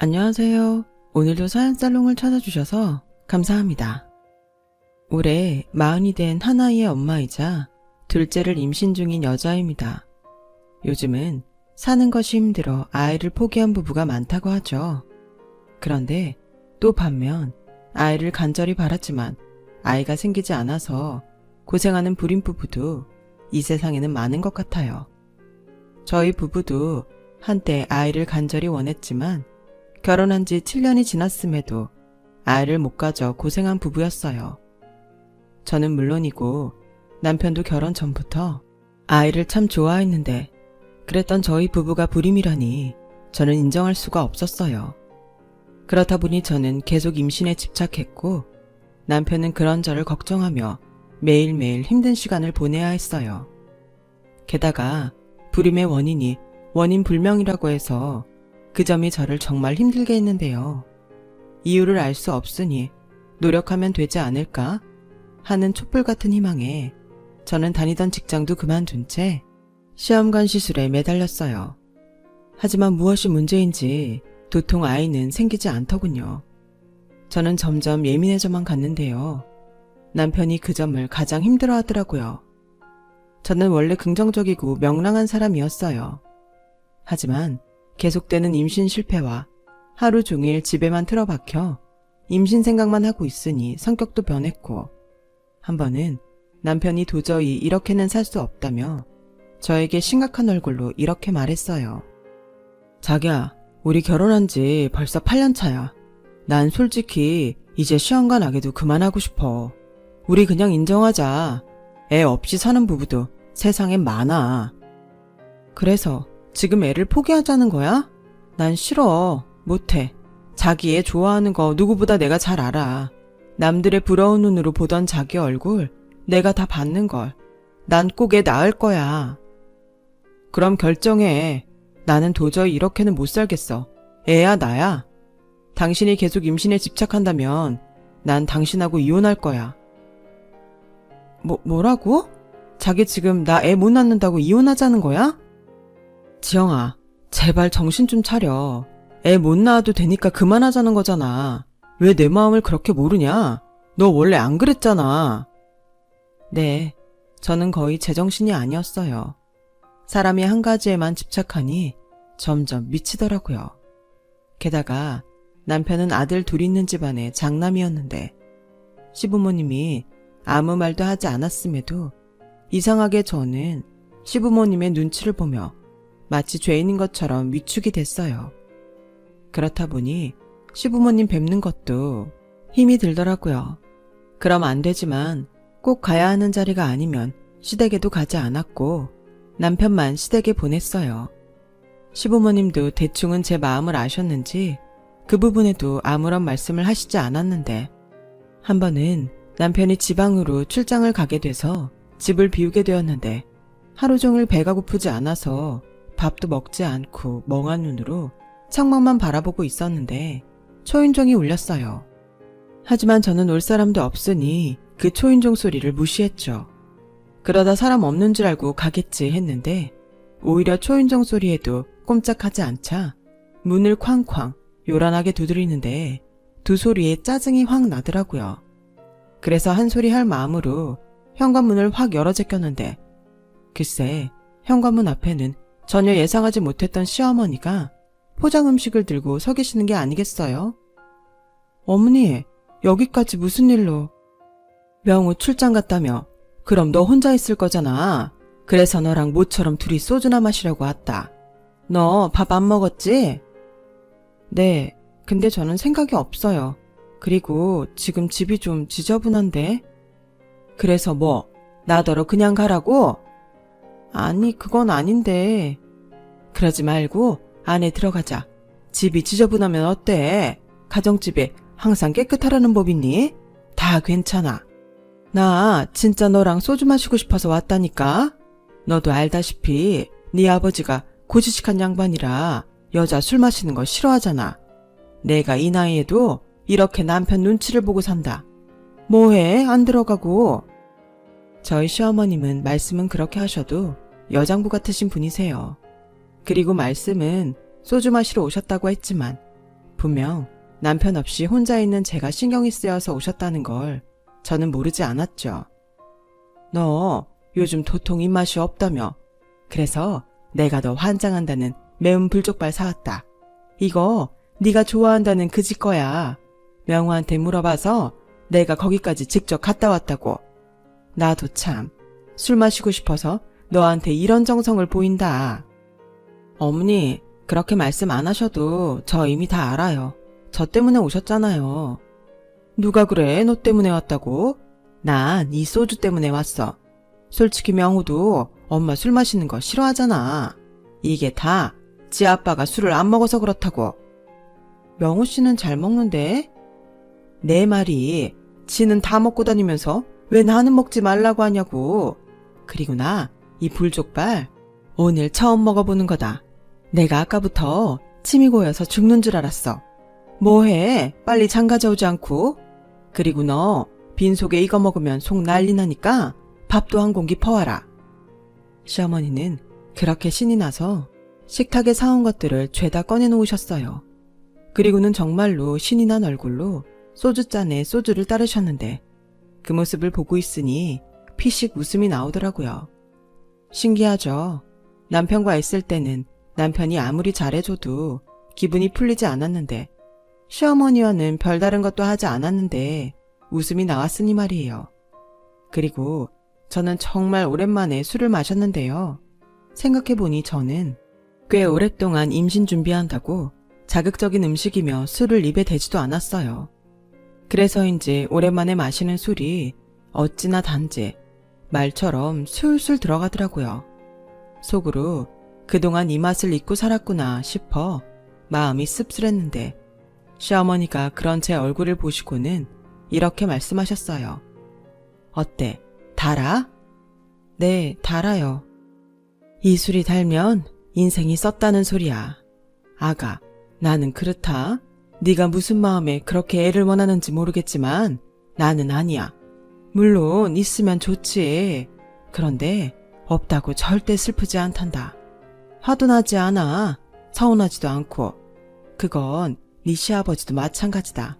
안녕하세요. 오늘도 사연살롱을 찾아주셔서 감사합니다. 올해 40이 된 한아이의 엄마이자 둘째를 임신 중인 여자입니다. 요즘은 사는 것이 힘들어 아이를 포기한 부부가 많다고 하죠. 그런데 또 반면 아이를 간절히 바랐지만 아이가 생기지 않아서 고생하는 불임 부부도 이 세상에는 많은 것 같아요. 저희 부부도 한때 아이를 간절히 원했지만 결혼한 지 7년이 지났음에도 아이를 못 가져 고생한 부부였어요. 저는 물론이고 남편도 결혼 전부터 아이를 참 좋아했는데 그랬던 저희 부부가 불임이라니 저는 인정할 수가 없었어요. 그렇다 보니 저는 계속 임신에 집착했고 남편은 그런저를 걱정하며 매일매일 힘든 시간을 보내야 했어요. 게다가 불임의 원인이 원인 불명이라고 해서 그 점이 저를 정말 힘들게 했는데요. 이유를 알 수 없으니 노력하면 되지 않을까 하는 촛불 같은 희망에 저는 다니던 직장도 그만둔 채 시험관 시술에 매달렸어요. 하지만 무엇이 문제인지 도통 아이는 생기지 않더군요. 저는 점점 예민해져만 갔는데요. 남편이 그 점을 가장 힘들어 하더라고요. 저는 원래 긍정적이고 명랑한 사람이었어요. 하지만 계속되는 임신 실패와 하루 종일 집에만 틀어박혀 임신 생각만 하고 있으니 성격도 변했고 한 번은 남편이 도저히 이렇게는 살 수 없다며 저에게 심각한 얼굴로 이렇게 말했어요. 자기야, 우리 결혼한 지 벌써 8년 차야. 난 솔직히 이제 시험관 나기도 그만하고 싶어. 우리 그냥 인정하자. 애 없이 사는 부부도 세상엔 많아. 그래서 지금 애를 포기하자는 거야? 난 싫어. 못해. 자기 애 좋아하는 거 누구보다 내가 잘 알아. 남들의 부러운 눈으로 보던 자기 얼굴 내가 다 봤는걸. 난 꼭 애 낳을 거야. 그럼 결정해. 나는 도저히 이렇게는 못 살겠어. 애야 나야. 당신이 계속 임신에 집착한다면 난 당신하고 이혼할 거야. 뭐라고? 자기 지금 나 애 못 낳는다고 이혼하자는 거야? 지영아, 제발 정신 좀 차려. 애 못 낳아도 되니까 그만하자는 거잖아. 왜 내 마음을 그렇게 모르냐? 너 원래 안 그랬잖아. 네, 저는 거의 제정신이 아니었어요. 사람이 한 가지에만 집착하니 점점 미치더라고요. 게다가 남편은 아들 둘 있는 집안의 장남이었는데 시부모님이 아무 말도 하지 않았음에도 이상하게 저는 시부모님의 눈치를 보며 마치 죄인인 것처럼 위축이 됐어요. 그렇다 보니 시부모님 뵙는 것도 힘이 들더라고요. 그럼 안 되지만 꼭 가야 하는 자리가 아니면 시댁에도 가지 않았고 남편만 시댁에 보냈어요. 시부모님도 대충은 제 마음을 아셨는지 그 부분에도 아무런 말씀을 하시지 않았는데 한 번은 남편이 지방으로 출장을 가게 돼서 집을 비우게 되었는데 하루 종일 배가 고프지 않아서 밥도 먹지 않고 멍한 눈으로 창밖만 바라보고 있었는데 초인종이 울렸어요. 하지만 저는 올 사람도 없으니 그 초인종 소리를 무시했죠. 그러다 사람 없는 줄 알고 가겠지 했는데 오히려 초인종 소리에도 꼼짝하지 않자 문을 쾅쾅 요란하게 두드리는데 두 소리에 짜증이 확 나더라고요. 그래서 한 소리 할 마음으로 현관문을 확 열어 제꼈는데 글쎄 현관문 앞에는 전혀 예상하지 못했던 시어머니가 포장 음식을 들고 서 계시는 게 아니겠어요? 어머니, 여기까지 무슨 일로? 명우 출장 갔다며. 그럼 너 혼자 있을 거잖아. 그래서 너랑 모처럼 둘이 소주나 마시려고 왔다. 너 밥 안 먹었지? 네, 근데 저는 생각이 없어요. 그리고 지금 집이 좀 지저분한데? 그래서 뭐, 나더러 그냥 가라고? 아니, 그건 아닌데. 그러지 말고 안에 들어가자. 집이 지저분하면 어때? 가정집에 항상 깨끗하라는 법 있니? 다 괜찮아. 나 진짜 너랑 소주 마시고 싶어서 왔다니까? 너도 알다시피 네 아버지가 고지식한 양반이라 여자 술 마시는 거 싫어하잖아. 내가 이 나이에도 이렇게 남편 눈치를 보고 산다. 뭐해? 안 들어가고. 저희 시어머님은 말씀은 그렇게 하셔도 여장부 같으신 분이세요. 그리고 말씀은 소주 마시러 오셨다고 했지만 분명 남편 없이 혼자 있는 제가 신경이 쓰여서 오셨다는 걸 저는 모르지 않았죠. 너 요즘 도통 입맛이 없다며. 그래서 내가 너 환장한다는 매운 불족발 사왔다. 이거 네가 좋아한다는 그 집 거야. 명호한테 물어봐서 내가 거기까지 직접 갔다 왔다고. 나도 참 술 마시고 싶어서 너한테 이런 정성을 보인다. 어머니, 그렇게 말씀 안 하셔도 저 이미 다 알아요. 저 때문에 오셨잖아요. 누가 그래? 너 때문에 왔다고? 난 이 소주 때문에 왔어. 솔직히 명호도 엄마 술 마시는 거 싫어하잖아. 이게 다 지 아빠가 술을 안 먹어서 그렇다고. 명호 씨는 잘 먹는데? 내 말이 지는 다 먹고 다니면서 왜 나는 먹지 말라고 하냐고. 그리고 나 이 불족발 오늘 처음 먹어보는 거다. 내가 아까부터 침이 고여서 죽는 줄 알았어. 뭐해? 빨리 장 가져오지 않고. 그리고 너 빈속에 이거 먹으면 속 난리 나니까 밥도 한 공기 퍼와라. 시어머니는 그렇게 신이 나서 식탁에 사온 것들을 죄다 꺼내놓으셨어요. 그리고는 정말로 신이 난 얼굴로 소주잔에 소주를 따르셨는데 그 모습을 보고 있으니 피식 웃음이 나오더라고요. 신기하죠? 남편과 있을 때는 남편이 아무리 잘해줘도 기분이 풀리지 않았는데 시어머니와는 별다른 것도 하지 않았는데 웃음이 나왔으니 말이에요. 그리고 저는 정말 오랜만에 술을 마셨는데요. 생각해보니 저는 꽤 오랫동안 임신 준비한다고 자극적인 음식이며 술을 입에 대지도 않았어요. 그래서인지 오랜만에 마시는 술이 어찌나 단지 말처럼 술술 들어가더라고요. 속으로 그동안 이 맛을 잊고 살았구나 싶어 마음이 씁쓸했는데 시어머니가 그런 제 얼굴을 보시고는 이렇게 말씀하셨어요. 어때? 달아? 네, 달아요. 이 술이 달면 인생이 썼다는 소리야. 아가, 나는 그렇다. 네가 무슨 마음에 그렇게 애를 원하는지 모르겠지만 나는 아니야. 물론 있으면 좋지. 그런데 없다고 절대 슬프지 않단다. 화도 나지 않아. 서운하지도 않고. 그건 네 시아버지도 마찬가지다.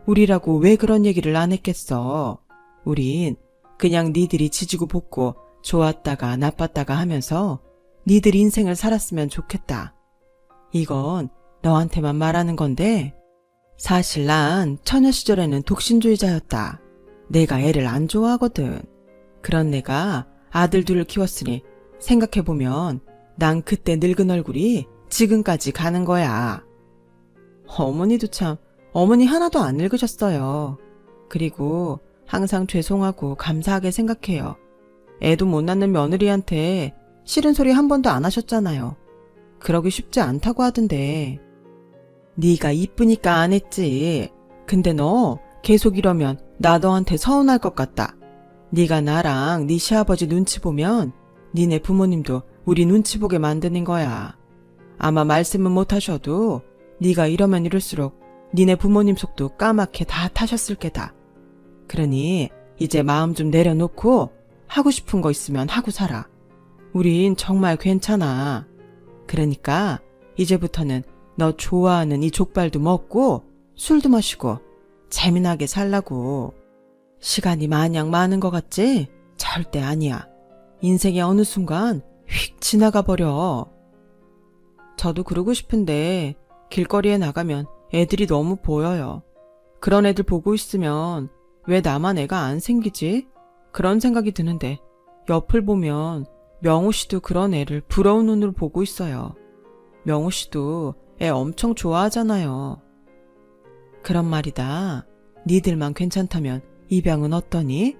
우리라고 왜 그런 얘기를 안 했겠어. 우린 그냥 니들이 지지고 볶고 좋았다가 나빴다가 하면서 니들 인생을 살았으면 좋겠다. 이건 너한테만 말하는 건데 사실 난 처녀 시절에는 독신주의자였다. 내가 애를 안 좋아하거든. 그런 내가 아들 둘을 키웠으니 생각해보면 난 그때 늙은 얼굴이 지금까지 가는 거야. 어머니도 참 어머니 하나도 안 늙으셨어요. 그리고 항상 죄송하고 감사하게 생각해요. 애도 못 낳는 며느리한테 싫은 소리 한 번도 안 하셨잖아요. 그러기 쉽지 않다고 하던데. 네가 이쁘니까 안 했지. 근데 너 계속 이러면 나 너한테 서운할 것 같다. 네가 나랑 네 시아버지 눈치 보면 니네 부모님도 우리 눈치 보게 만드는 거야. 아마 말씀은 못 하셔도 네가 이러면 이럴수록 니네 부모님 속도 까맣게 다 타셨을 게다. 그러니 이제 마음 좀 내려놓고 하고 싶은 거 있으면 하고 살아. 우린 정말 괜찮아. 그러니까 이제부터는 너 좋아하는 이 족발도 먹고 술도 마시고 재미나게 살라고. 시간이 마냥 많은 것 같지? 절대 아니야. 인생의 어느 순간 휙 지나가 버려. 저도 그러고 싶은데 길거리에 나가면 애들이 너무 보여요. 그런 애들 보고 있으면 왜 나만 애가 안 생기지? 그런 생각이 드는데 옆을 보면 명호 씨도 그런 애를 부러운 눈으로 보고 있어요. 명호 씨도 애 엄청 좋아하잖아요. 그런 말이다. 니들만 괜찮다면 입양은 어떠니?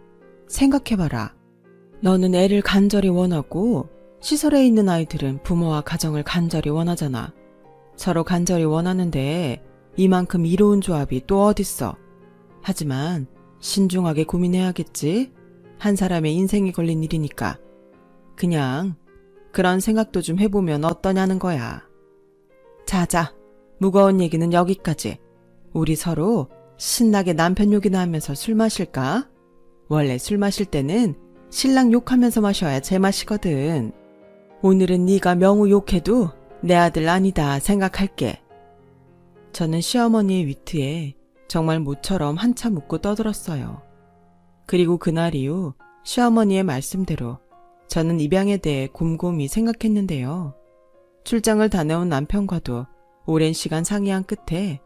생각해봐라. 너는 애를 간절히 원하고 시설에 있는 아이들은 부모와 가정을 간절히 원하잖아. 서로 간절히 원하는데 이만큼 이로운 조합이 또 어딨어. 하지만 신중하게 고민해야겠지. 한 사람의 인생이 걸린 일이니까. 그냥 그런 생각도 좀 해보면 어떠냐는 거야. 자자, 무거운 얘기는 여기까지. 우리 서로 신나게 남편 욕이나 하면서 술 마실까? 원래 술 마실 때는 신랑 욕하면서 마셔야 제맛이거든. 오늘은 네가 명우 욕해도 내 아들 아니다 생각할게. 저는 시어머니의 위트에 정말 모처럼 한참 웃고 떠들었어요. 그리고 그날 이후 시어머니의 말씀대로 저는 입양에 대해 곰곰이 생각했는데요. 출장을 다녀온 남편과도 오랜 시간 상의한 끝에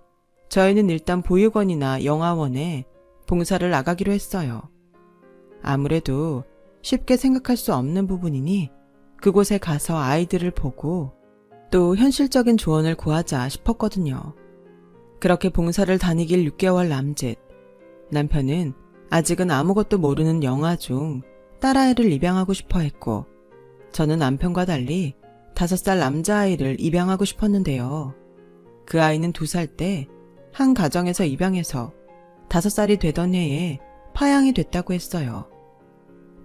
저희는 일단 보육원이나 영아원에 봉사를 나가기로 했어요. 아무래도 쉽게 생각할 수 없는 부분이니 그곳에 가서 아이들을 보고 또 현실적인 조언을 구하자 싶었거든요. 그렇게 봉사를 다니길 6개월 남짓, 남편은 아직은 아무것도 모르는 영아 중 딸아이를 입양하고 싶어 했고, 저는 남편과 달리 5살 남자아이를 입양하고 싶었는데요. 그 아이는 2살 때 한 가정에서 입양해서 5살이 되던 해에 파양이 됐다고 했어요.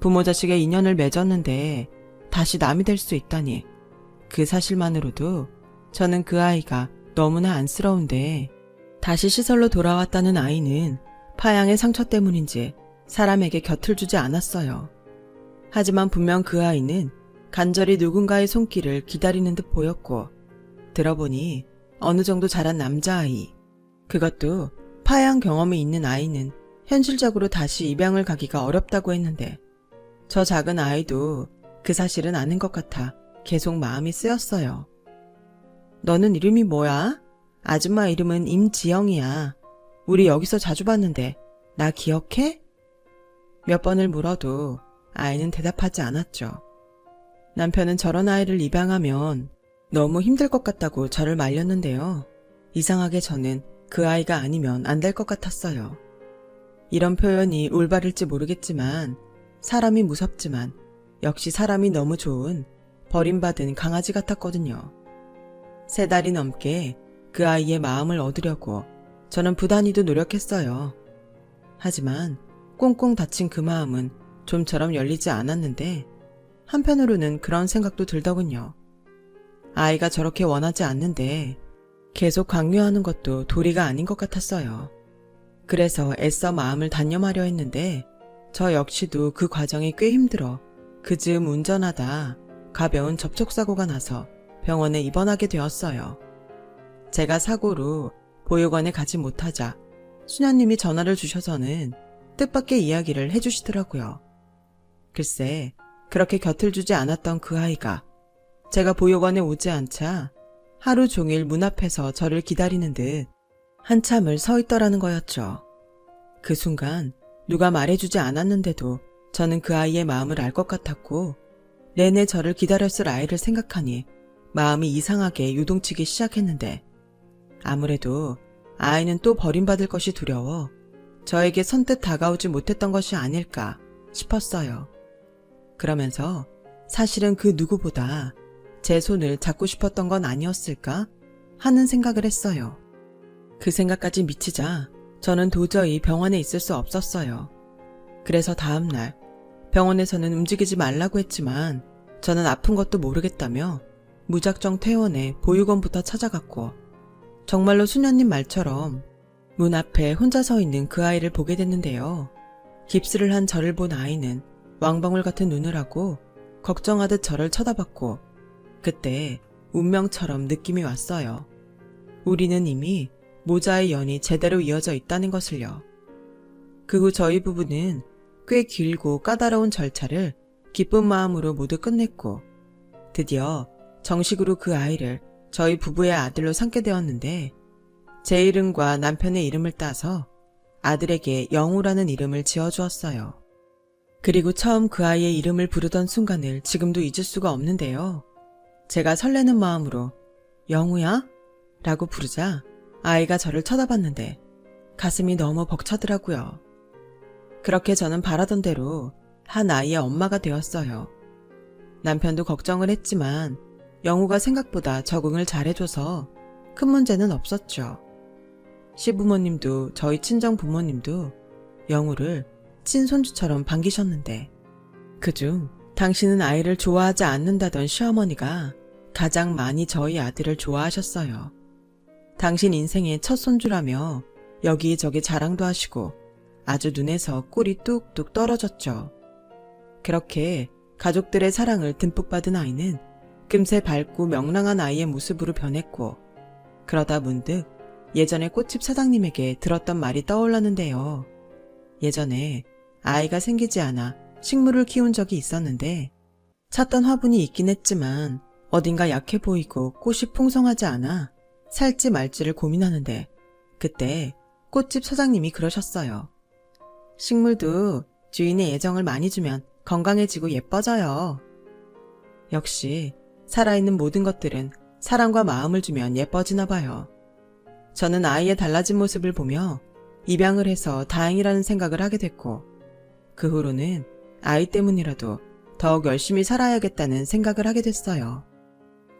부모 자식의 인연을 맺었는데 다시 남이 될 수 있다니, 그 사실만으로도 저는 그 아이가 너무나 안쓰러운데, 다시 시설로 돌아왔다는 아이는 파양의 상처 때문인지 사람에게 곁을 주지 않았어요. 하지만 분명 그 아이는 간절히 누군가의 손길을 기다리는 듯 보였고, 들어보니 어느 정도 자란 남자아이, 그것도 파양 경험이 있는 아이는 현실적으로 다시 입양을 가기가 어렵다고 했는데, 저 작은 아이도 그 사실은 아는 것 같아 계속 마음이 쓰였어요. 너는 이름이 뭐야? 아줌마 이름은 임지영이야. 우리 여기서 자주 봤는데 나 기억해? 몇 번을 물어도 아이는 대답하지 않았죠. 남편은 저런 아이를 입양하면 너무 힘들 것 같다고 저를 말렸는데요. 이상하게 저는 그 아이가 아니면 안 될 것 같았어요. 이런 표현이 올바를지 모르겠지만 사람이 무섭지만 역시 사람이 너무 좋은 버림받은 강아지 같았거든요. 3달이 넘게 그 아이의 마음을 얻으려고 저는 부단히도 노력했어요. 하지만 꽁꽁 닫힌 그 마음은 좀처럼 열리지 않았는데, 한편으로는 그런 생각도 들더군요. 아이가 저렇게 원하지 않는데 계속 강요하는 것도 도리가 아닌 것 같았어요. 그래서 애써 마음을 단념하려 했는데 저 역시도 그 과정이 꽤 힘들어 그 즈음 운전하다 가벼운 접촉사고가 나서 병원에 입원하게 되었어요. 제가 사고로 보육원에 가지 못하자 수녀님이 전화를 주셔서는 뜻밖의 이야기를 해주시더라고요. 글쎄, 그렇게 곁을 주지 않았던 그 아이가 제가 보육원에 오지 않자 하루 종일 문 앞에서 저를 기다리는 듯 한참을 서 있더라는 거였죠. 그 순간 누가 말해주지 않았는데도 저는 그 아이의 마음을 알 것 같았고, 내내 저를 기다렸을 아이를 생각하니 마음이 이상하게 요동치기 시작했는데, 아무래도 아이는 또 버림받을 것이 두려워 저에게 선뜻 다가오지 못했던 것이 아닐까 싶었어요. 그러면서 사실은 그 누구보다 제 손을 잡고 싶었던 건 아니었을까 하는 생각을 했어요. 그 생각까지 미치자 저는 도저히 병원에 있을 수 없었어요. 그래서 다음날 병원에서는 움직이지 말라고 했지만 저는 아픈 것도 모르겠다며 무작정 퇴원해 보육원부터 찾아갔고, 정말로 수녀님 말처럼 문 앞에 혼자 서 있는 그 아이를 보게 됐는데요. 깁스를 한 저를 본 아이는 왕방울 같은 눈을 하고 걱정하듯 저를 쳐다봤고, 그때 운명처럼 느낌이 왔어요. 우리는 이미 모자의 연이 제대로 이어져 있다는 것을요. 그 후 저희 부부는 꽤 길고 까다로운 절차를 기쁜 마음으로 모두 끝냈고, 드디어 정식으로 그 아이를 저희 부부의 아들로 삼게 되었는데, 제 이름과 남편의 이름을 따서 아들에게 영우라는 이름을 지어주었어요. 그리고 처음 그 아이의 이름을 부르던 순간을 지금도 잊을 수가 없는데요. 제가 설레는 마음으로 영우야? 라고 부르자 아이가 저를 쳐다봤는데 가슴이 너무 벅차더라고요. 그렇게 저는 바라던 대로 한 아이의 엄마가 되었어요. 남편도 걱정을 했지만 영우가 생각보다 적응을 잘해줘서 큰 문제는 없었죠. 시부모님도 저희 친정 부모님도 영우를 친손주처럼 반기셨는데, 그중 당신은 아이를 좋아하지 않는다던 시어머니가 가장 많이 저희 아들을 좋아하셨어요. 당신 인생의 첫 손주라며 여기저기 자랑도 하시고 아주 눈에서 꿀이 뚝뚝 떨어졌죠. 그렇게 가족들의 사랑을 듬뿍 받은 아이는 금세 밝고 명랑한 아이의 모습으로 변했고, 그러다 문득 예전에 꽃집 사장님에게 들었던 말이 떠올랐는데요. 예전에 아이가 생기지 않아 식물을 키운 적이 있었는데 찾던 화분이 있긴 했지만 어딘가 약해 보이고 꽃이 풍성하지 않아 살지 말지를 고민하는데 그때 꽃집 사장님이 그러셨어요. 식물도 주인의 애정을 많이 주면 건강해지고 예뻐져요. 역시 살아있는 모든 것들은 사랑과 마음을 주면 예뻐지나 봐요. 저는 아이의 달라진 모습을 보며 입양을 해서 다행이라는 생각을 하게 됐고 그 후로는 아이 때문이라도 더욱 열심히 살아야겠다는 생각을 하게 됐어요.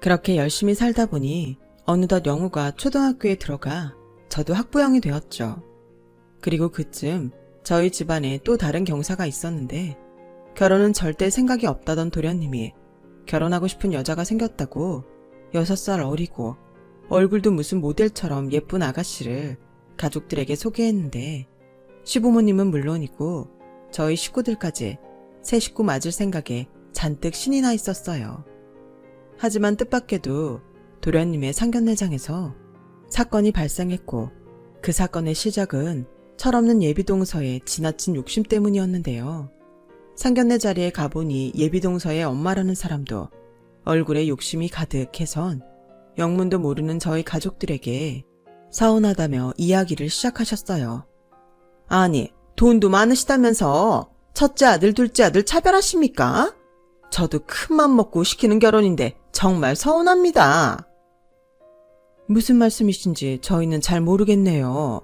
그렇게 열심히 살다 보니 어느덧 영우가 초등학교에 들어가 저도 학부형이 되었죠. 그리고 그쯤 저희 집안에 또 다른 경사가 있었는데 결혼은 절대 생각이 없다던 도련님이 결혼하고 싶은 여자가 생겼다고 6살 어리고 얼굴도 무슨 모델처럼 예쁜 아가씨를 가족들에게 소개했는데 시부모님은 물론이고 저희 식구들까지 새 식구 맞을 생각에 잔뜩 신이 나 있었어요. 하지만 뜻밖에도 도련님의 상견례장에서 사건이 발생했고 그 사건의 시작은 철없는 예비동서의 지나친 욕심 때문이었는데요. 상견례 자리에 가보니 예비동서의 엄마라는 사람도 얼굴에 욕심이 가득해선 영문도 모르는 저희 가족들에게 서운하다며 이야기를 시작하셨어요. 아니, 돈도 많으시다면서 첫째 아들, 둘째 아들 차별하십니까? 저도 큰맘 먹고 시키는 결혼인데 정말 서운합니다. 무슨 말씀이신지 저희는 잘 모르겠네요.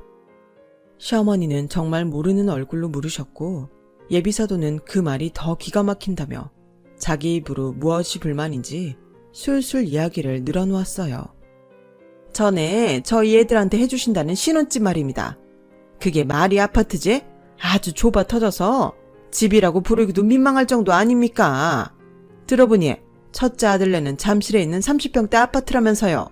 시어머니는 정말 모르는 얼굴로 물으셨고 예비사도는 그 말이 더 기가 막힌다며 자기 입으로 무엇이 불만인지 술술 이야기를 늘어놓았어요. 전에 저희 애들한테 해주신다는 신혼집 말입니다. 그게 말이 아파트지? 아주 좁아 터져서 집이라고 부르기도 민망할 정도 아닙니까? 들어보니 첫째 아들네는 잠실에 있는 30평대 아파트라면서요.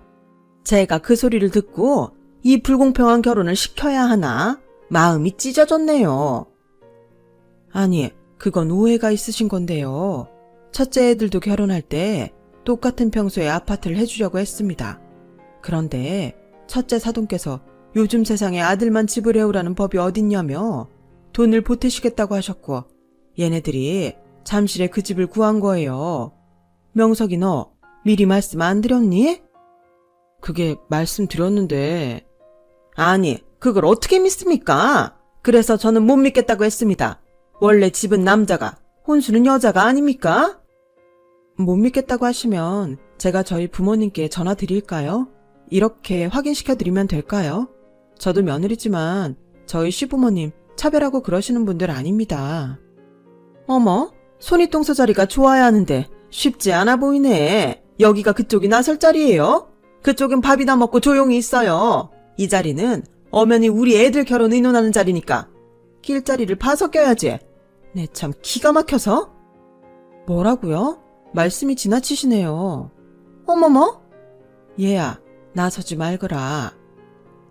제가 그 소리를 듣고 이 불공평한 결혼을 시켜야 하나 마음이 찢어졌네요. 아니, 그건 오해가 있으신 건데요. 첫째 애들도 결혼할 때 똑같은 평수의 아파트를 해주려고 했습니다. 그런데 첫째 사돈께서 요즘 세상에 아들만 집을 해오라는 법이 어딨냐며 돈을 보태시겠다고 하셨고 얘네들이 잠실에 그 집을 구한 거예요. 명석이 너 미리 말씀 안 드렸니? 그게 말씀드렸는데. 아니, 그걸 어떻게 믿습니까? 그래서 저는 못 믿겠다고 했습니다. 원래 집은 남자가, 혼수는 여자가 아닙니까? 못 믿겠다고 하시면 제가 저희 부모님께 전화 드릴까요? 이렇게 확인시켜드리면 될까요? 저도 며느리지만 저희 시부모님 차별하고 그러시는 분들 아닙니다. 어머, 손윗동서 자리가 좋아야 하는데 쉽지 않아 보이네. 여기가 그쪽이 나설 자리예요? 그쪽은 밥이나 먹고 조용히 있어요. 이 자리는 엄연히 우리 애들 결혼 의논하는 자리니까 길자리를 봐서 껴야지. 네, 참 기가 막혀서. 뭐라고요? 말씀이 지나치시네요. 어머머? 얘야, 나서지 말거라.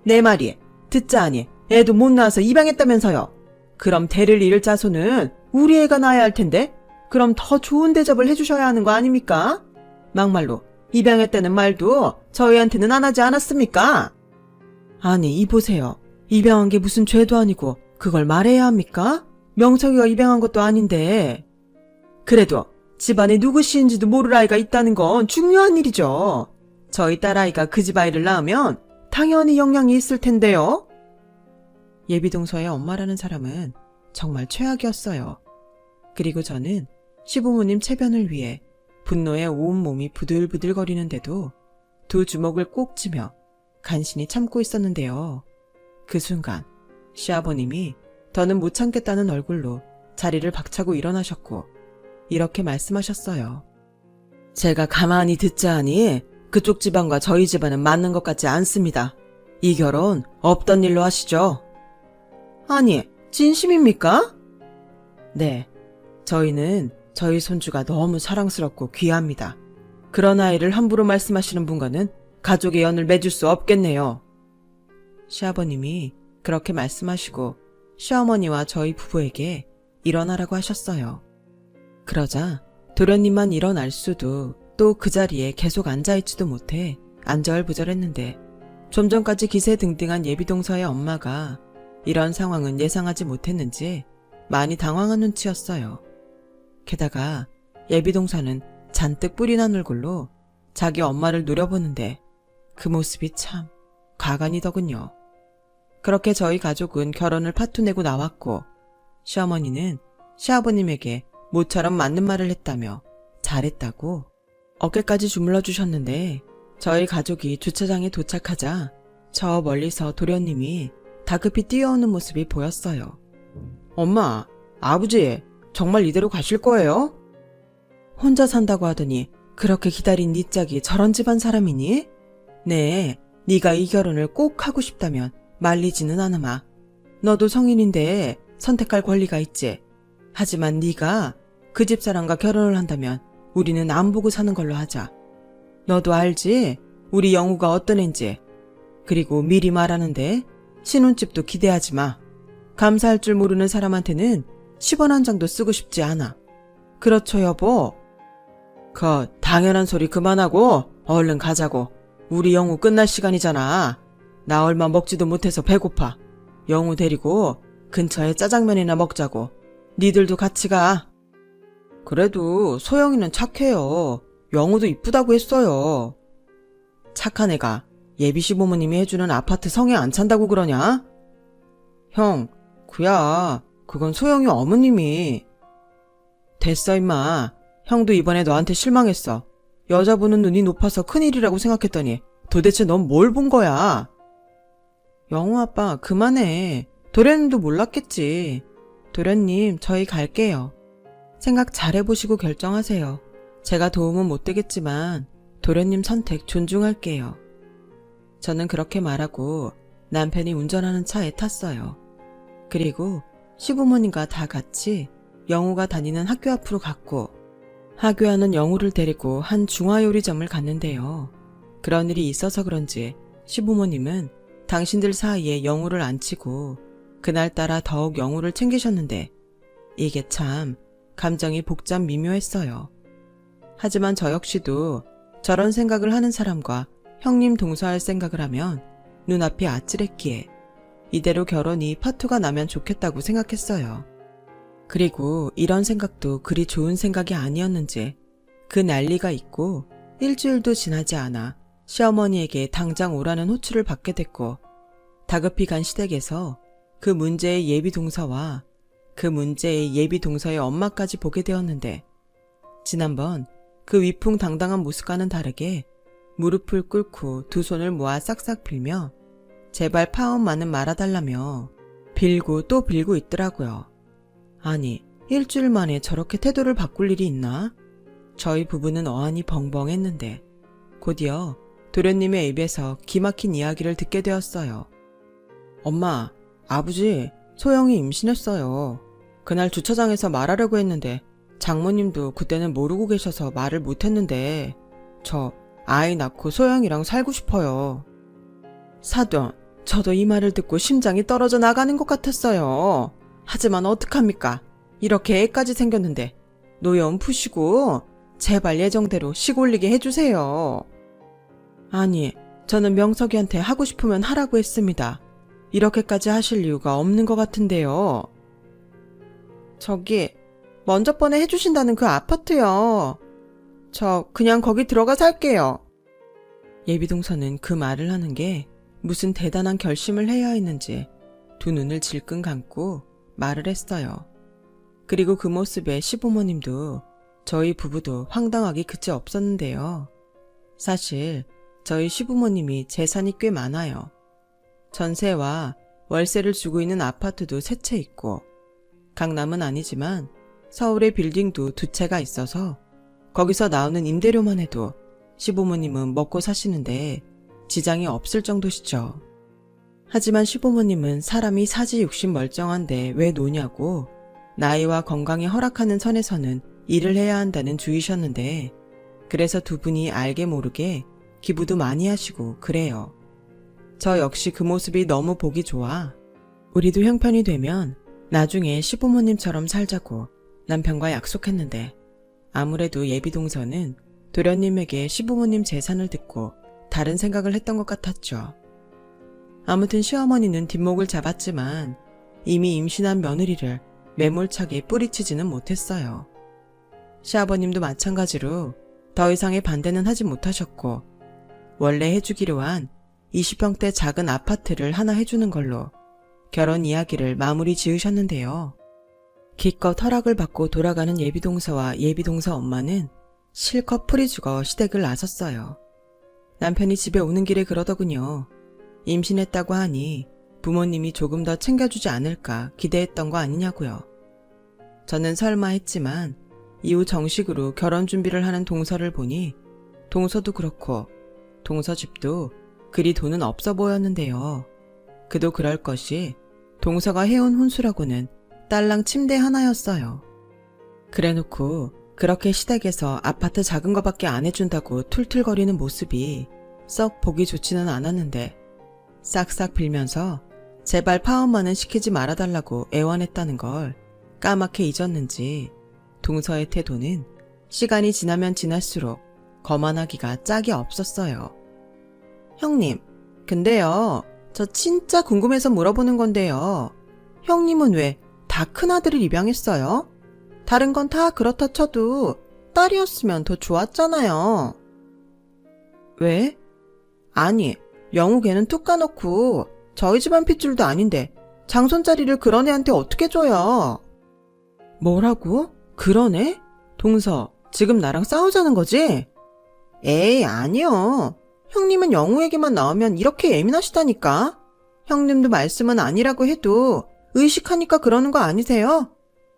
내 말이 듣자하니 애도 못 낳아서 입양했다면서요. 그럼 대를 이을 자손은 우리 애가 낳아야 할 텐데 그럼 더 좋은 대접을 해주셔야 하는 거 아닙니까? 막말로 입양했다는 말도 저희한테는 안 하지 않았습니까? 아니, 이보세요. 입양한 게 무슨 죄도 아니고 그걸 말해야 합니까? 명석이가 입양한 것도 아닌데. 그래도 집안에 누구 씨인지도 모를 아이가 있다는 건 중요한 일이죠. 저희 딸아이가 그 집 아이를 낳으면 당연히 영향이 있을 텐데요. 예비동서의 엄마라는 사람은 정말 최악이었어요. 그리고 저는 시부모님 체변을 위해 분노에 온몸이 부들부들거리는데도 두 주먹을 꼭 쥐며 간신히 참고 있었는데요. 그 순간 시아버님이 더는 못 참겠다는 얼굴로 자리를 박차고 일어나셨고 이렇게 말씀하셨어요. 제가 가만히 듣자 하니 그쪽 집안과 저희 집안은 맞는 것 같지 않습니다. 이 결혼 없던 일로 하시죠. 아니, 진심입니까? 네, 저희는 저희 손주가 너무 사랑스럽고 귀합니다. 그런 아이를 함부로 말씀하시는 분과는 가족의 연을 맺을 수 없겠네요. 시아버님이 그렇게 말씀하시고 시어머니와 저희 부부에게 일어나라고 하셨어요. 그러자 도련님만 일어날 수도 또 그 자리에 계속 앉아있지도 못해 안절부절했는데 좀 전까지 기세등등한 예비동서의 엄마가 이런 상황은 예상하지 못했는지 많이 당황한 눈치였어요. 게다가 예비동서는 잔뜩 뿔이 난 얼굴로 자기 엄마를 노려보는데 그 모습이 참 가관이더군요. 그렇게 저희 가족은 결혼을 파투내고 나왔고 시어머니는 시아버님에게 모처럼 맞는 말을 했다며 잘했다고 어깨까지 주물러 주셨는데 저희 가족이 주차장에 도착하자 저 멀리서 도련님이 다급히 뛰어오는 모습이 보였어요. 엄마, 아버지, 정말 이대로 가실 거예요? 혼자 산다고 하더니 그렇게 기다린 네 짝이 저런 집안 사람이니? 네, 네가 이 결혼을 꼭 하고 싶다면 말리지는 않으마. 너도 성인인데 선택할 권리가 있지. 하지만 네가 그 집사람과 결혼을 한다면 우리는 안 보고 사는 걸로 하자. 너도 알지? 우리 영우가 어떤 앤지. 그리고 미리 말하는데 신혼집도 기대하지 마. 감사할 줄 모르는 사람한테는 10원 한 장도 쓰고 싶지 않아. 그렇죠, 여보? 당연한 소리 그만하고 얼른 가자고. 우리 영우 끝날 시간이잖아. 나 얼마 먹지도 못해서 배고파. 영우 데리고 근처에 짜장면이나 먹자고. 니들도 같이 가. 그래도 소영이는 착해요. 영우도 이쁘다고 했어요. 착한 애가 예비 시부모님이 해주는 아파트 성에 안 찬다고 그러냐? 형, 그야 그건 소영이 어머님이. 됐어 임마. 형도 이번에 너한테 실망했어. 여자 보는 눈이 높아서 큰일이라고 생각했더니 도대체 넌 뭘 본 거야? 영우 아빠 그만해. 도련님도 몰랐겠지. 도련님 저희 갈게요. 생각 잘해보시고 결정하세요. 제가 도움은 못 되겠지만 도련님 선택 존중할게요. 저는 그렇게 말하고 남편이 운전하는 차에 탔어요. 그리고 시부모님과 다 같이 영우가 다니는 학교 앞으로 갔고 하교하는 영우를 데리고 한 중화요리점을 갔는데요. 그런 일이 있어서 그런지 시부모님은 당신들 사이에 영우를 앉히고 그날따라 더욱 영우를 챙기셨는데 이게 참 감정이 복잡 미묘했어요. 하지만 저 역시도 저런 생각을 하는 사람과 형님 동서할 생각을 하면 눈앞이 아찔했기에 이대로 결혼이 파토가 나면 좋겠다고 생각했어요. 그리고 이런 생각도 그리 좋은 생각이 아니었는지 그 난리가 있고 일주일도 지나지 않아 시어머니에게 당장 오라는 호출을 받게 됐고 다급히 간 시댁에서 그 문제의 예비 동서와 그 문제의 예비 동서의 엄마까지 보게 되었는데 지난번 그 위풍당당한 모습과는 다르게 무릎을 꿇고 두 손을 모아 싹싹 빌며 제발 파혼만은 말아달라며 빌고 또 빌고 있더라고요. 아니, 일주일 만에 저렇게 태도를 바꿀 일이 있나? 저희 부부는 어안이 벙벙했는데 곧이어 도련님의 입에서 기막힌 이야기를 듣게 되었어요. 엄마, 아버지, 소영이 임신했어요. 그날 주차장에서 말하려고 했는데 장모님도 그때는 모르고 계셔서 말을 못했는데 저 아이 낳고 소영이랑 살고 싶어요. 사돈, 저도 이 말을 듣고 심장이 떨어져 나가는 것 같았어요. 하지만 어떡합니까? 이렇게 애까지 생겼는데 노여움 푸시고 제발 예정대로 시골리게 해주세요. 아니, 저는 명석이한테 하고 싶으면 하라고 했습니다. 이렇게까지 하실 이유가 없는 것 같은데요. 저기 먼저 번에 해주신다는 그 아파트요. 저 그냥 거기 들어가 살게요. 예비동서는 그 말을 하는 게 무슨 대단한 결심을 해야 했는지 두 눈을 질끈 감고 말을 했어요. 그리고 그 모습에 시부모님도 저희 부부도 황당하기 그치 없었는데요. 사실 저희 시부모님이 재산이 꽤 많아요. 전세와 월세를 주고 있는 아파트도 세 채 있고 강남은 아니지만 서울의 빌딩도 두 채가 있어서 거기서 나오는 임대료만 해도 시부모님은 먹고 사시는데 지장이 없을 정도시죠. 하지만 시부모님은 사람이 사지 육신 멀쩡한데 왜 노냐고 나이와 건강이 허락하는 선에서는 일을 해야 한다는 주의셨는데 그래서 두 분이 알게 모르게 기부도 많이 하시고 그래요. 저 역시 그 모습이 너무 보기 좋아. 우리도 형편이 되면 나중에 시부모님처럼 살자고 남편과 약속했는데 아무래도 예비동서는 도련님에게 시부모님 재산을 듣고 다른 생각을 했던 것 같았죠. 아무튼 시어머니는 뒷목을 잡았지만 이미 임신한 며느리를 매몰차게 뿌리치지는 못했어요. 시아버님도 마찬가지로 더 이상의 반대는 하지 못하셨고 원래 해주기로 한 20평대 작은 아파트를 하나 해주는 걸로 결혼 이야기를 마무리 지으셨는데요. 기껏 허락을 받고 돌아가는 예비동서와 예비동서 엄마는 실컷 풀이 죽어 시댁을 나섰어요. 남편이 집에 오는 길에 그러더군요. 임신했다고 하니 부모님이 조금 더 챙겨주지 않을까 기대했던 거 아니냐고요. 저는 설마 했지만 이후 정식으로 결혼 준비를 하는 동서를 보니 동서도 그렇고 동서 집도 그리 돈은 없어 보였는데요. 그도 그럴 것이 동서가 해온 혼수라고는 딸랑 침대 하나였어요. 그래놓고 그렇게 시댁에서 아파트 작은 거밖에 안 해준다고 툴툴거리는 모습이 썩 보기 좋지는 않았는데 싹싹 빌면서 제발 파혼만은 시키지 말아달라고 애원했다는 걸 까맣게 잊었는지 동서의 태도는 시간이 지나면 지날수록 거만하기가 짝이 없었어요. 형님, 근데요, 저 진짜 궁금해서 물어보는 건데요. 형님은 왜 다 큰아들을 입양했어요? 다른 건 다 그렇다 쳐도 딸이었으면 더 좋았잖아요. 왜? 아니, 영우 걔는 툭 까놓고 저희 집안 핏줄도 아닌데 장손자리를 그런 애한테 어떻게 줘요? 뭐라고? 그런 애? 동서, 지금 나랑 싸우자는 거지? 에이, 아니요. 형님은 영우에게만 나오면 이렇게 예민하시다니까? 형님도 말씀은 아니라고 해도 의식하니까 그러는 거 아니세요?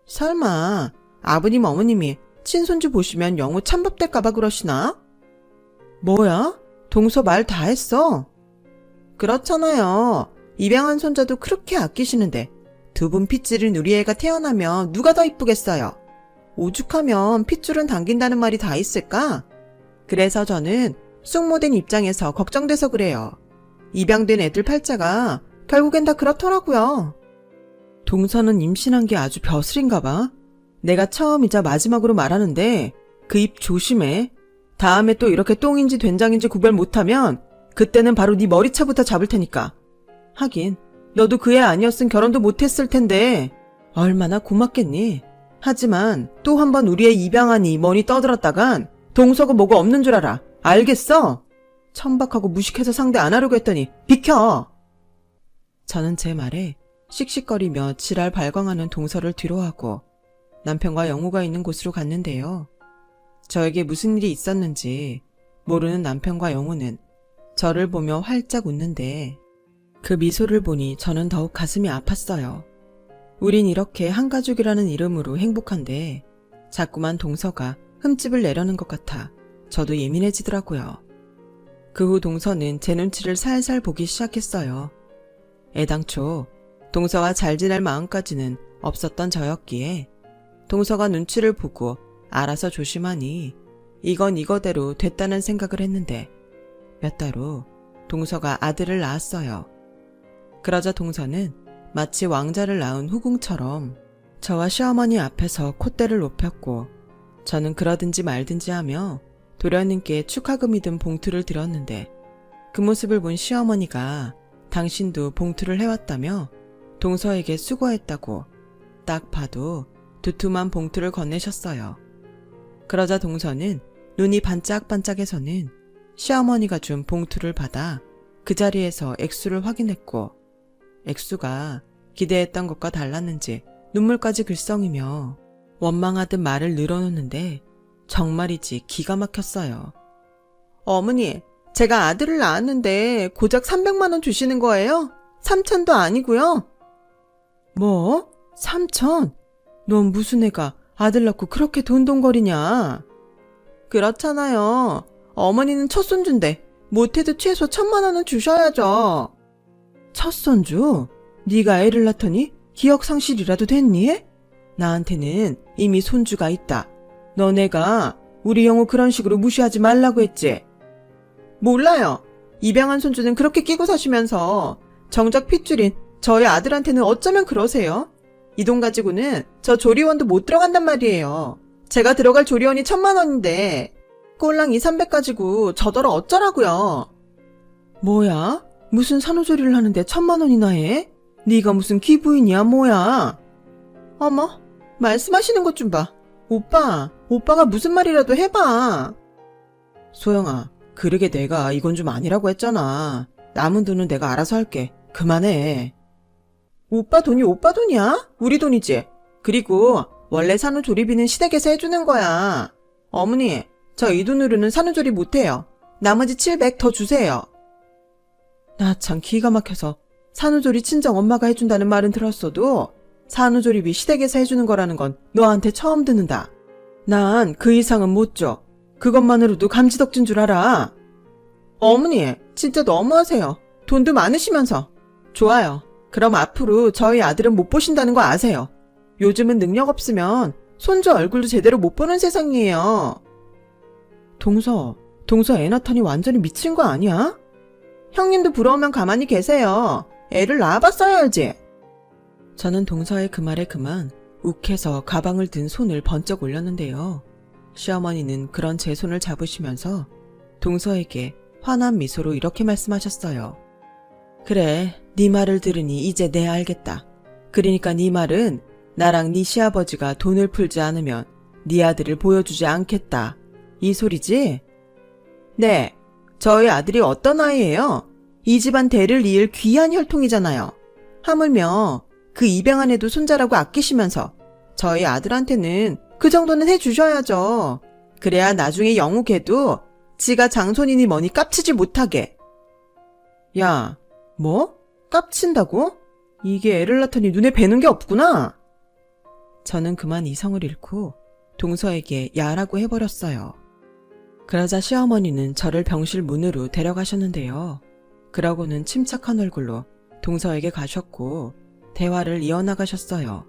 설마 아버님 어머님이 친손주 보시면 영우 찬밥될까봐 그러시나? 뭐야? 동서 말 다 했어? 그렇잖아요. 입양한 손자도 그렇게 아끼시는데 두 분 핏줄인 우리 애가 태어나면 누가 더 이쁘겠어요? 오죽하면 핏줄은 당긴다는 말이 다 있을까? 그래서 저는 쑥모된 입장에서 걱정돼서 그래요. 입양된 애들 팔자가 결국엔 다 그렇더라고요. 동서는 임신한 게 아주 벼슬인가 봐. 내가 처음이자 마지막으로 말하는데 그 입 조심해. 다음에 또 이렇게 똥인지 된장인지 구별 못하면 그때는 바로 네 머리차부터 잡을 테니까. 하긴 너도 그 애 아니었으면 결혼도 못했을 텐데 얼마나 고맙겠니. 하지만 또 한 번 우리 애 입양하니 뭐니 떠들었다간 동서가 뭐가 없는 줄 알아. 알겠어? 천박하고 무식해서 상대 안 하려고 했더니 비켜. 저는 제 말에 씩씩거리며 지랄 발광하는 동서를 뒤로하고 남편과 영우가 있는 곳으로 갔는데요. 저에게 무슨 일이 있었는지 모르는 남편과 영우는 저를 보며 활짝 웃는데 그 미소를 보니 저는 더욱 가슴이 아팠어요. 우린 이렇게 한 가족이라는 이름으로 행복한데 자꾸만 동서가 흠집을 내려는 것 같아 저도 예민해지더라고요. 그 후 동서는 제 눈치를 살살 보기 시작했어요. 애당초 동서와 잘 지낼 마음까지는 없었던 저였기에 동서가 눈치를 보고 알아서 조심하니 이건 이거대로 됐다는 생각을 했는데 몇 달 후 동서가 아들을 낳았어요. 그러자 동서는 마치 왕자를 낳은 후궁처럼 저와 시어머니 앞에서 콧대를 높였고 저는 그러든지 말든지 하며 도련님께 축하금이 든 봉투를 드렸는데 그 모습을 본 시어머니가 당신도 봉투를 해왔다며 동서에게 수고했다고 딱 봐도 두툼한 봉투를 건네셨어요. 그러자 동서는 눈이 반짝반짝해서는 시어머니가 준 봉투를 받아 그 자리에서 액수를 확인했고 액수가 기대했던 것과 달랐는지 눈물까지 글썽이며 원망하듯 말을 늘어놓는데 정말이지 기가 막혔어요. 어머니, 제가 아들을 낳았는데 고작 300만 원 주시는 거예요? 3천도 아니고요? 뭐? 3천? 넌 무슨 애가 아들 낳고 그렇게 돈돈거리냐? 그렇잖아요. 어머니는 첫 손주인데 못해도 최소 1,000만 원은 주셔야죠. 첫 손주? 네가 애를 낳더니 기억 상실이라도 됐니? 나한테는 이미 손주가 있다. 너네가 우리 영우 그런 식으로 무시하지 말라고 했지? 몰라요. 입양한 손주는 그렇게 끼고 사시면서 정작 핏줄인 저희 아들한테는 어쩌면 그러세요? 이 돈 가지고는 저 조리원도 못 들어간단 말이에요. 제가 들어갈 조리원이 1,000만 원인데 꼴랑 200, 300 가지고 저더러 어쩌라고요? 뭐야? 무슨 산후조리를 하는데 1,000만 원이나 해? 네가 무슨 귀부인이야 뭐야? 어머, 말씀하시는 것 좀 봐. 오빠가 무슨 말이라도 해봐. 소영아, 그러게 내가 이건 좀 아니라고 했잖아. 남은 돈은 내가 알아서 할게. 그만해. 오빠 돈이 오빠 돈이야? 우리 돈이지. 그리고 원래 산후조리비는 시댁에서 해주는 거야. 어머니, 저 이 돈으로는 산후조리 못해요. 나머지 700 더 주세요. 나 참 기가 막혀서 산후조리 친정 엄마가 해준다는 말은 들었어도 산후조리비 시댁에서 해주는 거라는 건 너한테 처음 듣는다. 난 그 이상은 못 줘. 그것만으로도 감지덕진 줄 알아. 어머니, 진짜 너무하세요. 돈도 많으시면서. 좋아요. 그럼 앞으로 저희 아들은 못 보신다는 거 아세요. 요즘은 능력 없으면 손주 얼굴도 제대로 못 보는 세상이에요. 동서 애 낳다니 완전히 미친 거 아니야? 형님도 부러우면 가만히 계세요. 애를 낳아봤어야지. 저는 동서의 그 말에 그만 욱해서 가방을 든 손을 번쩍 올렸는데요. 시어머니는 그런 제 손을 잡으시면서 동서에게 환한 미소로 이렇게 말씀하셨어요. 그래, 네 말을 들으니 이제 내 알겠다. 그러니까 네 말은 나랑 네 시아버지가 돈을 풀지 않으면 네 아들을 보여주지 않겠다. 이 소리지? 네, 저희 아들이 어떤 아이예요? 이 집안 대를 이을 귀한 혈통이잖아요. 하물며 그 입양 안에도 손자라고 아끼시면서 저희 아들한테는 그 정도는 해주셔야죠. 그래야 나중에 영우 걔도 지가 장손이니 뭐니 깝치지 못하게. 야, 뭐? 깝친다고? 이게 애를 낳더니 눈에 뵈는 게 없구나. 저는 그만 이성을 잃고 동서에게 야라고 해버렸어요. 그러자 시어머니는 저를 병실 문으로 데려가셨는데요. 그러고는 침착한 얼굴로 동서에게 가셨고 대화를 이어나가셨어요.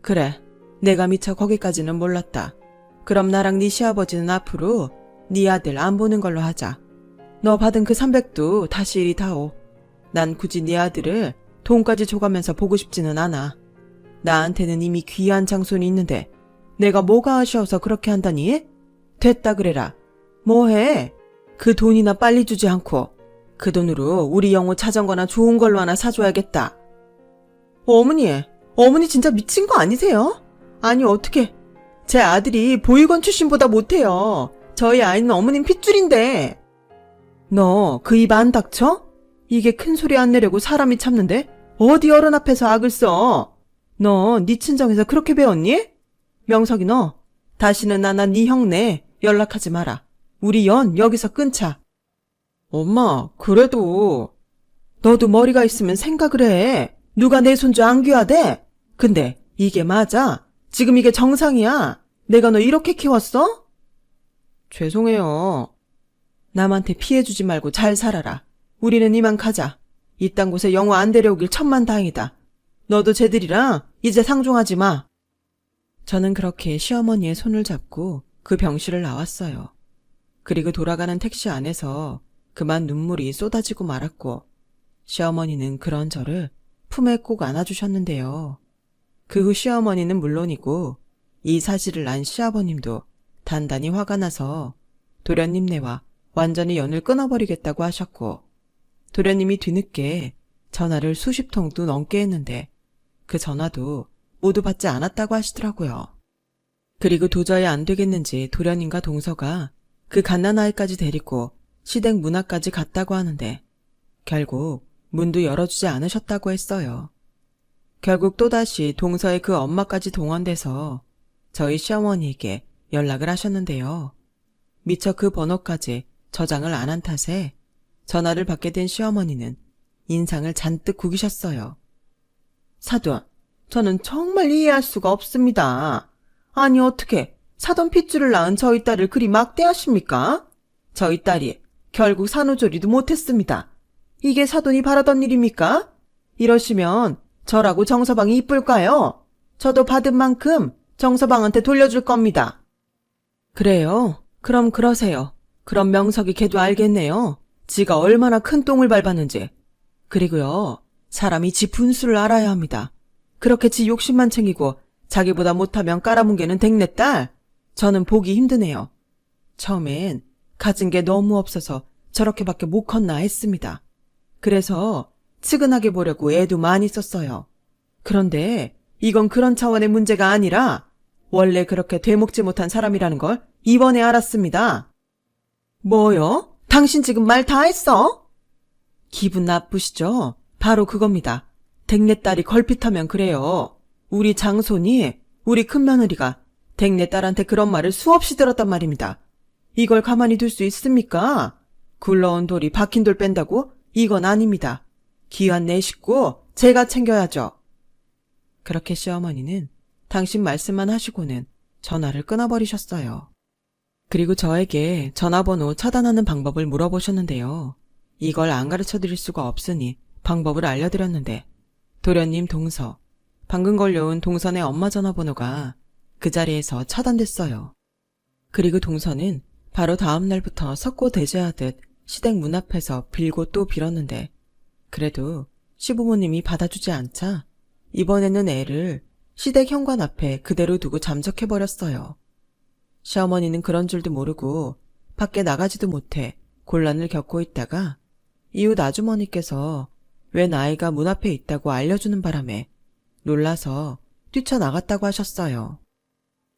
그래, 내가 미처 거기까지는 몰랐다. 그럼 나랑 네 시아버지는 앞으로 네 아들 안 보는 걸로 하자. 너 받은 그 300도 다시 이리 다오. 난 굳이 네 아들을 돈까지 줘가면서 보고 싶지는 않아. 나한테는 이미 귀한 장손이 있는데 내가 뭐가 아쉬워서 그렇게 한다니? 됐다 그래라. 뭐해? 그 돈이나 빨리 주지 않고 그 돈으로 우리 영호 자전거나 좋은 걸로 하나 사줘야겠다. 어머니 진짜 미친 거 아니세요? 아니 어떻게 제 아들이 보육원 출신보다 못해요. 저희 아이는 어머님 핏줄인데. 너 그 입 안 닥쳐? 이게 큰 소리 안 내려고 사람이 참는데 어디 어른 앞에서 악을 써. 너 네 친정에서 그렇게 배웠니? 명석이 너 다시는 나나 네 형네 연락하지 마라. 우리 연 여기서 끊자. 엄마 그래도 너도 머리가 있으면 생각을 해. 누가 내 손주 안 귀하대? 근데 이게 맞아? 지금 이게 정상이야? 내가 너 이렇게 키웠어? 죄송해요. 남한테 피해주지 말고 잘 살아라. 우리는 이만 가자. 이딴 곳에 영호 안 데려오길 천만다행이다. 너도 쟤들이랑 이제 상종하지 마. 저는 그렇게 시어머니의 손을 잡고 그 병실을 나왔어요. 그리고 돌아가는 택시 안에서 그만 눈물이 쏟아지고 말았고 시어머니는 그런 저를 품에 꼭 안아주셨는데요. 그 후 시어머니는 물론이고 이 사실을 안 시아버님도 단단히 화가 나서 도련님네와 완전히 연을 끊어버리겠다고 하셨고 도련님이 뒤늦게 전화를 수십 통도 넘게 했는데 그 전화도 모두 받지 않았다고 하시더라고요. 그리고 도저히 안 되겠는지 도련님과 동서가 그 갓난아이까지 데리고 시댁 문 앞까지 갔다고 하는데 결국 문도 열어주지 않으셨다고 했어요. 결국 또다시 동서의 그 엄마까지 동원돼서 저희 시어머니에게 연락을 하셨는데요. 미처 그 번호까지 저장을 안 한 탓에 전화를 받게 된 시어머니는 인상을 잔뜩 구기셨어요. 사돈, 저는 정말 이해할 수가 없습니다. 아니 어떻게 사돈 핏줄을 낳은 저희 딸을 그리 막대하십니까? 저희 딸이 결국 산후조리도 못했습니다. 이게 사돈이 바라던 일입니까? 이러시면 저라고 정서방이 이쁠까요? 저도 받은 만큼 정서방한테 돌려줄 겁니다. 그래요? 그럼 그러세요. 그럼 명석이 걔도 알겠네요. 지가 얼마나 큰 똥을 밟았는지. 그리고요, 사람이 지 분수를 알아야 합니다. 그렇게 지 욕심만 챙기고 자기보다 못하면 깔아뭉개는 댕내딸? 저는 보기 힘드네요. 처음엔 가진 게 너무 없어서 저렇게밖에 못 컸나 했습니다. 그래서 측은하게 보려고 애도 많이 썼어요. 그런데 이건 그런 차원의 문제가 아니라 원래 그렇게 되먹지 못한 사람이라는 걸 이번에 알았습니다. 뭐요? 당신 지금 말 다 했어? 기분 나쁘시죠? 바로 그겁니다. 댁내딸이 걸핏하면 그래요. 우리 장손이, 우리 큰며느리가 댁내딸한테 그런 말을 수없이 들었단 말입니다. 이걸 가만히 둘 수 있습니까? 굴러온 돌이 박힌 돌 뺀다고? 이건 아닙니다. 귀한 내 식구 제가 챙겨야죠. 그렇게 시어머니는 당신 말씀만 하시고는 전화를 끊어버리셨어요. 그리고 저에게 전화번호 차단하는 방법을 물어보셨는데요. 이걸 안 가르쳐드릴 수가 없으니 방법을 알려드렸는데 도련님 동서, 방금 걸려온 동선의 엄마 전화번호가 그 자리에서 차단됐어요. 그리고 동서는 바로 다음 날부터 석고대죄하듯 시댁 문 앞에서 빌고 또 빌었는데 그래도 시부모님이 받아주지 않자 이번에는 애를 시댁 현관 앞에 그대로 두고 잠적해버렸어요. 시어머니는 그런 줄도 모르고 밖에 나가지도 못해 곤란을 겪고 있다가 이웃 아주머니께서 왜 나이가 문 앞에 있다고 알려주는 바람에 놀라서 뛰쳐나갔다고 하셨어요.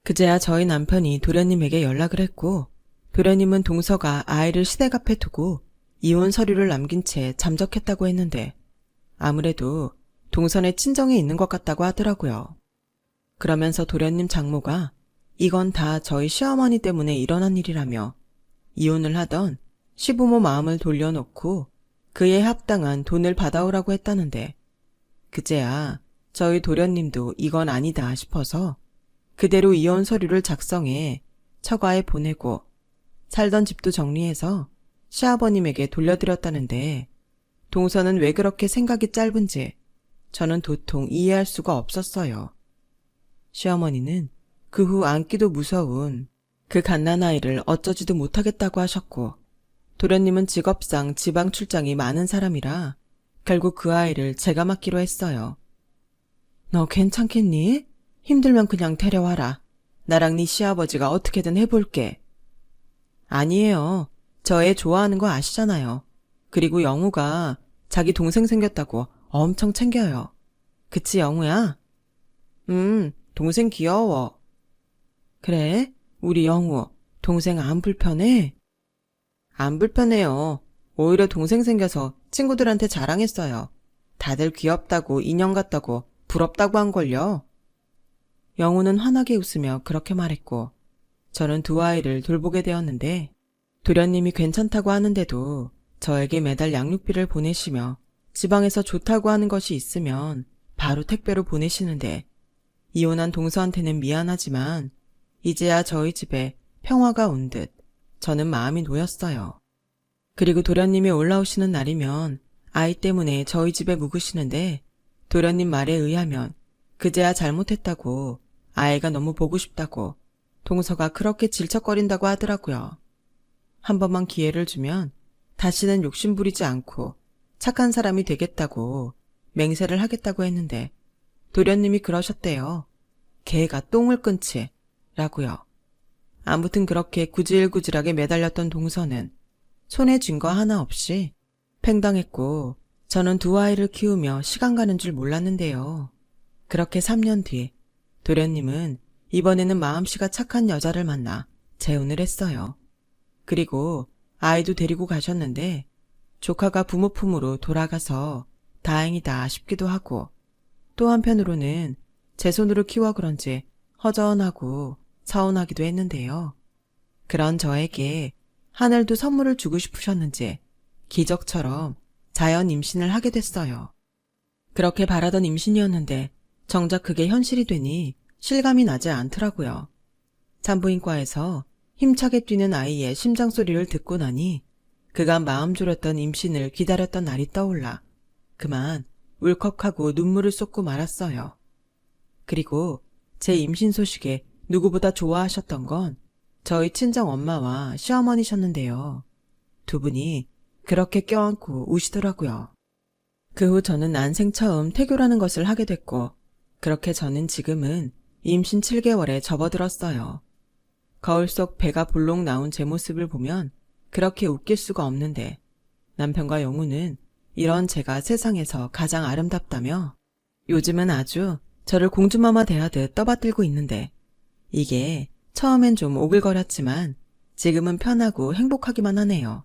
그제야 저희 남편이 도련님에게 연락을 했고 도련님은 동서가 아이를 시댁 앞에 두고 이혼 서류를 남긴 채 잠적했다고 했는데 아무래도 동선에 친정이 있는 것 같다고 하더라고요. 그러면서 도련님 장모가 이건 다 저희 시어머니 때문에 일어난 일이라며 이혼을 하던 시부모 마음을 돌려놓고 그에 합당한 돈을 받아오라고 했다는데 그제야 저희 도련님도 이건 아니다 싶어서 그대로 이혼 서류를 작성해 처가에 보내고 살던 집도 정리해서 시아버님에게 돌려드렸다는데 동서는 왜 그렇게 생각이 짧은지 저는 도통 이해할 수가 없었어요. 시어머니는 그 후 안기도 무서운 그 갓난아이를 어쩌지도 못하겠다고 하셨고 도련님은 직업상 지방 출장이 많은 사람이라 결국 그 아이를 제가 맡기로 했어요. 너 괜찮겠니? 힘들면 그냥 데려와라. 나랑 네 시아버지가 어떻게든 해볼게. 아니에요. 저 애 좋아하는 거 아시잖아요. 그리고 영우가 자기 동생 생겼다고 엄청 챙겨요. 그치 영우야? 동생 귀여워. 그래? 우리 영우 동생 안 불편해? 안 불편해요. 오히려 동생 생겨서 친구들한테 자랑했어요. 다들 귀엽다고 인형 같다고 부럽다고 한걸요. 영우는 환하게 웃으며 그렇게 말했고 저는 두 아이를 돌보게 되었는데 도련님이 괜찮다고 하는데도 저에게 매달 양육비를 보내시며 지방에서 좋다고 하는 것이 있으면 바로 택배로 보내시는데 이혼한 동서한테는 미안하지만 이제야 저희 집에 평화가 온 듯 저는 마음이 놓였어요. 그리고 도련님이 올라오시는 날이면 아이 때문에 저희 집에 묵으시는데 도련님 말에 의하면 그제야 잘못했다고 아이가 너무 보고 싶다고 동서가 그렇게 질척거린다고 하더라고요. 한 번만 기회를 주면 다시는 욕심부리지 않고 착한 사람이 되겠다고 맹세를 하겠다고 했는데 도련님이 그러셨대요. 개가 똥을 끊지 라고요. 아무튼 그렇게 구질구질하게 매달렸던 동서는 손에 쥔 거 하나 없이 팽당했고 저는 두 아이를 키우며 시간 가는 줄 몰랐는데요. 그렇게 3년 뒤 도련님은 이번에는 마음씨가 착한 여자를 만나 재혼을 했어요. 그리고 아이도 데리고 가셨는데 조카가 부모 품으로 돌아가서 다행이다 싶기도 하고 또 한편으로는 제 손으로 키워 그런지 허전하고 서운하기도 했는데요. 그런 저에게 하늘도 선물을 주고 싶으셨는지 기적처럼 자연 임신을 하게 됐어요. 그렇게 바라던 임신이었는데 정작 그게 현실이 되니 실감이 나지 않더라고요. 산부인과에서 힘차게 뛰는 아이의 심장 소리를 듣고 나니 그간 마음 졸였던 임신을 기다렸던 날이 떠올라 그만 울컥하고 눈물을 쏟고 말았어요. 그리고 제 임신 소식에 누구보다 좋아하셨던 건 저희 친정 엄마와 시어머니셨는데요. 두 분이 그렇게 껴안고 우시더라고요. 그 후 저는 난생 처음 태교라는 것을 하게 됐고 그렇게 저는 지금은 임신 7개월에 접어들었어요. 거울 속 배가 볼록 나온 제 모습을 보면 그렇게 웃길 수가 없는데 남편과 영우는 이런 제가 세상에서 가장 아름답다며 요즘은 아주 저를 공주마마 대하듯 떠받들고 있는데 이게 처음엔 좀 오글거렸지만 지금은 편하고 행복하기만 하네요.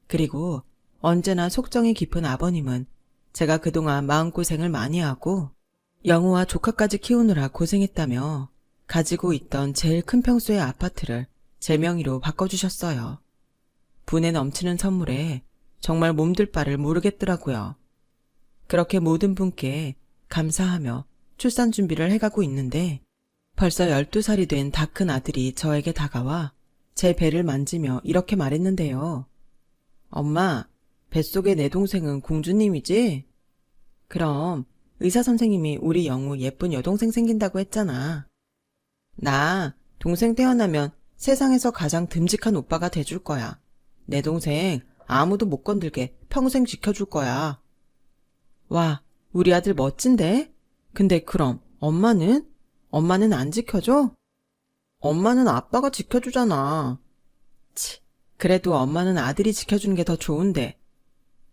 그리고 언제나 속정이 깊은 아버님은 제가 그동안 마음고생을 많이 하고 영우와 조카까지 키우느라 고생했다며 가지고 있던 제일 큰 평수의 아파트를 제 명의로 바꿔주셨어요. 분에 넘치는 선물에 정말 몸둘 바를 모르겠더라고요. 그렇게 모든 분께 감사하며 출산 준비를 해가고 있는데 벌써 12살이 된 다 큰 아들이 저에게 다가와 제 배를 만지며 이렇게 말했는데요. 엄마, 뱃속의 내 동생은 공주님이지? 그럼 의사 선생님이 우리 영우 예쁜 여동생 생긴다고 했잖아. 나 동생 태어나면 세상에서 가장 듬직한 오빠가 돼줄 거야. 내 동생 아무도 못 건들게 평생 지켜줄 거야. 와, 우리 아들 멋진데? 근데 그럼 엄마는? 엄마는 안 지켜줘? 엄마는 아빠가 지켜주잖아. 치, 그래도 엄마는 아들이 지켜주는 게 더 좋은데.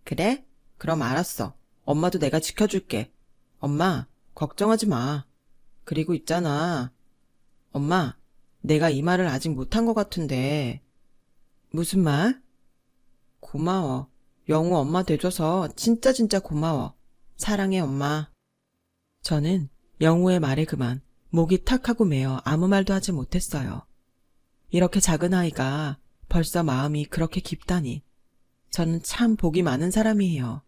그래? 그럼 알았어. 엄마도 내가 지켜줄게. 엄마, 걱정하지 마. 그리고 있잖아. 엄마, 내가 이 말을 아직 못한 것 같은데. 무슨 말? 고마워. 영우 엄마 돼줘서 진짜 고마워. 사랑해, 엄마. 저는 영우의 말에 그만 목이 탁 하고 메어 아무 말도 하지 못했어요. 이렇게 작은 아이가 벌써 마음이 그렇게 깊다니. 저는 참 복이 많은 사람이에요.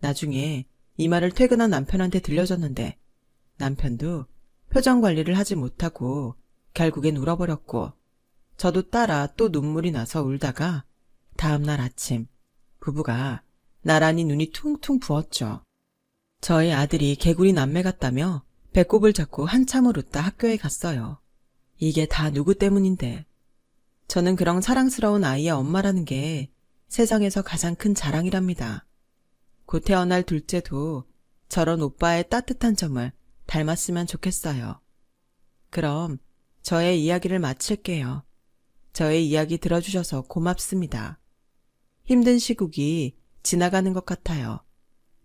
나중에 이 말을 퇴근한 남편한테 들려줬는데 남편도 표정 관리를 하지 못하고 결국엔 울어버렸고 저도 따라 또 눈물이 나서 울다가 다음날 아침 부부가 나란히 눈이 퉁퉁 부었죠. 저희 아들이 개구리 남매 같다며 배꼽을 잡고 한참을 웃다 학교에 갔어요. 이게 다 누구 때문인데. 저는 그런 사랑스러운 아이의 엄마라는 게 세상에서 가장 큰 자랑이랍니다. 곧 태어날 둘째도 저런 오빠의 따뜻한 점을 닮았으면 좋겠어요. 그럼 저의 이야기를 마칠게요. 저의 이야기 들어주셔서 고맙습니다. 힘든 시국이 지나가는 것 같아요.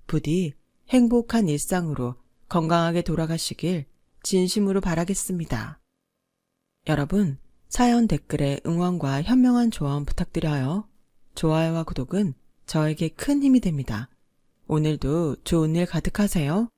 부디 행복한 일상으로 건강하게 돌아가시길 진심으로 바라겠습니다. 여러분, 사연 댓글에 응원과 현명한 조언 부탁드려요. 좋아요와 구독은 저에게 큰 힘이 됩니다. 오늘도 좋은 일 가득하세요.